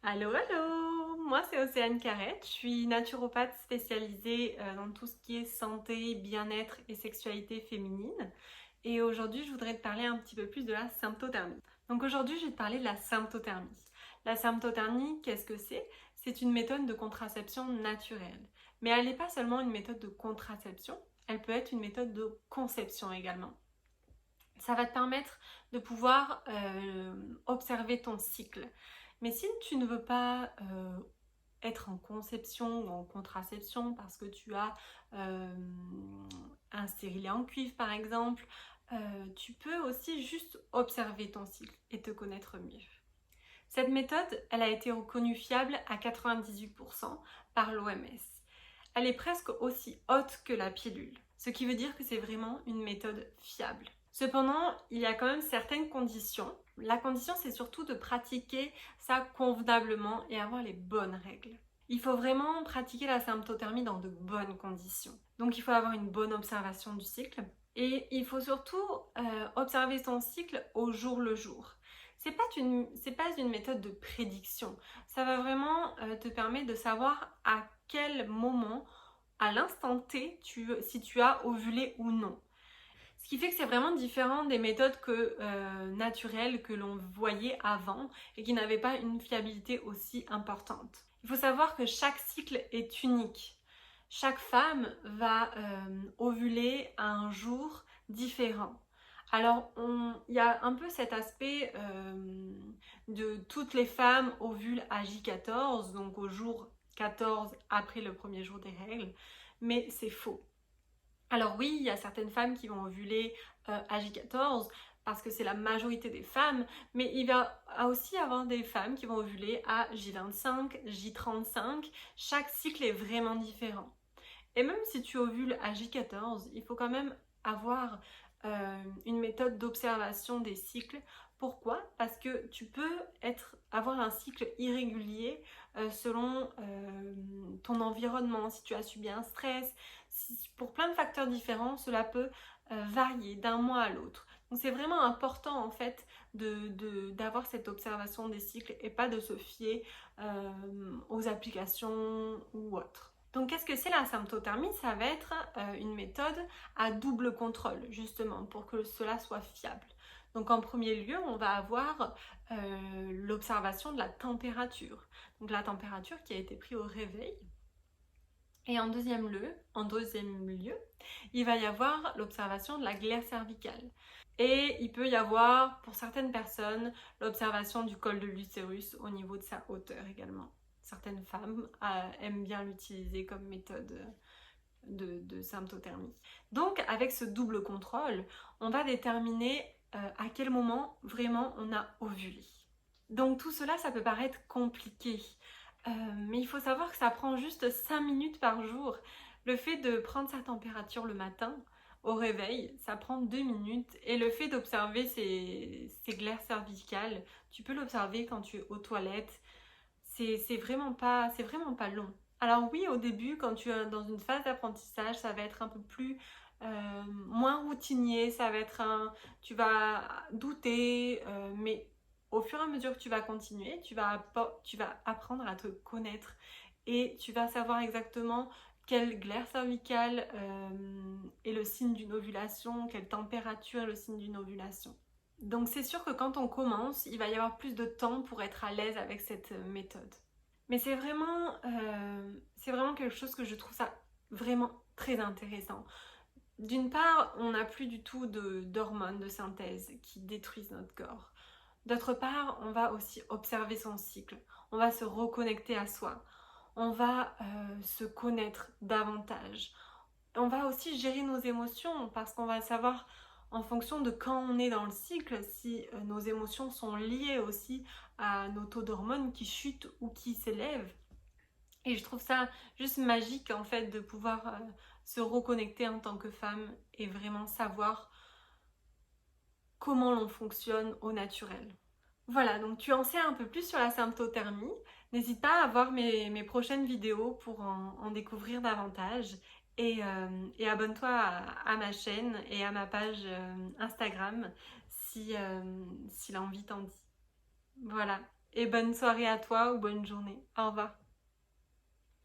Allô, allô! Moi, c'est Océane Carrette. Je suis naturopathe spécialisée dans tout ce qui est santé, bien-être et sexualité féminine. Et aujourd'hui, je voudrais te parler un petit peu plus de la symptothermie. Donc aujourd'hui, je vais te parler de la symptothermie. La symptothermie, qu'est-ce que c'est? C'est une méthode de contraception naturelle. Mais elle n'est pas seulement une méthode de contraception, elle peut être une méthode de conception également. Ça va te permettre de pouvoir observer ton cycle. Mais si tu ne veux pas être en conception ou en contraception parce que tu as euh, un stérilet en cuivre par exemple, tu peux aussi juste observer ton cycle et te connaître mieux. Cette méthode, elle a été reconnue fiable à 98% par l'OMS. Elle est presque aussi haute que la pilule, ce qui veut dire que c'est vraiment une méthode fiable. Cependant, il y a quand même certaines conditions. La condition, c'est surtout de pratiquer ça convenablement et avoir les bonnes règles. Il faut vraiment pratiquer la symptothermie dans de bonnes conditions. Donc il faut avoir une bonne observation du cycle et il faut surtout observer son cycle au jour le jour. C'est pas une méthode de prédiction. Ça va vraiment te permettre de savoir à quel moment, à l'instant T, si tu as ovulé ou non. Ce qui fait que c'est vraiment différent des méthodes naturelles que l'on voyait avant et qui n'avaient pas une fiabilité aussi importante. Il faut savoir que chaque cycle est unique. Chaque femme va ovuler à un jour différent. Alors, il y a un peu cet aspect de toutes les femmes ovulent à J14, donc au jour 14 après le premier jour des règles, mais c'est faux. Alors oui, il y a certaines femmes qui vont ovuler à J14 parce que c'est la majorité des femmes, mais il va aussi avoir des femmes qui vont ovuler à J25, J35. Chaque cycle est vraiment différent. Et même si tu ovules à J14, il faut quand même avoir une méthode d'observation des cycles. Pourquoi? Parce que tu peux avoir un cycle irrégulier selon ton environnement, si tu as subi un stress, pour plein de facteurs différents, cela peut varier d'un mois à l'autre. Donc c'est vraiment important en fait d'avoir cette observation des cycles et pas de se fier aux applications ou autres. Donc qu'est-ce que c'est la symptothermie? Ça va être une méthode à double contrôle justement pour que cela soit fiable. Donc en premier lieu, on va avoir l'observation de la température. Donc la température qui a été prise au réveil. Et en deuxième lieu, il va y avoir l'observation de la glaire cervicale. Et il peut y avoir, pour certaines personnes, l'observation du col de l'utérus au niveau de sa hauteur également. Certaines femmes aiment bien l'utiliser comme méthode de symptothermie. Donc, avec ce double contrôle, on va déterminer à quel moment vraiment on a ovulé. Donc tout cela, ça peut paraître compliqué. Mais il faut savoir que ça prend juste 5 minutes par jour. Le fait de prendre sa température le matin au réveil, ça prend 2 minutes. Et le fait d'observer ces glaires cervicales, tu peux l'observer quand tu es aux toilettes. C'est vraiment pas long. Alors oui, au début, quand tu es dans une phase d'apprentissage, ça va être un peu plus moins routinier, tu vas douter, mais au fur et à mesure que tu vas continuer, tu vas apprendre à te connaître et tu vas savoir exactement quelle glaire cervicale est le signe d'une ovulation, quelle température est le signe d'une ovulation. Donc c'est sûr que quand on commence, il va y avoir plus de temps pour être à l'aise avec cette méthode. Mais c'est vraiment quelque chose que je trouve ça vraiment très intéressant. D'une part, on n'a plus du tout d'hormones de synthèse qui détruisent notre corps. D'autre part, on va aussi observer son cycle. On va se reconnecter à soi. On va se connaître davantage. On va aussi gérer nos émotions parce qu'on va savoir en fonction de quand on est dans le cycle si nos émotions sont liées aussi à nos taux d'hormones qui chutent ou qui s'élèvent. Et je trouve ça juste magique en fait de pouvoir se reconnecter en tant que femme et vraiment savoir comment l'on fonctionne au naturel. Voilà, donc tu en sais un peu plus sur la symptothermie. N'hésite pas à voir mes prochaines vidéos pour en découvrir davantage. Et abonne-toi à ma chaîne et à ma page Instagram si l'envie t'en dit. Voilà. et bonne soirée à toi ou bonne journée. Au revoir.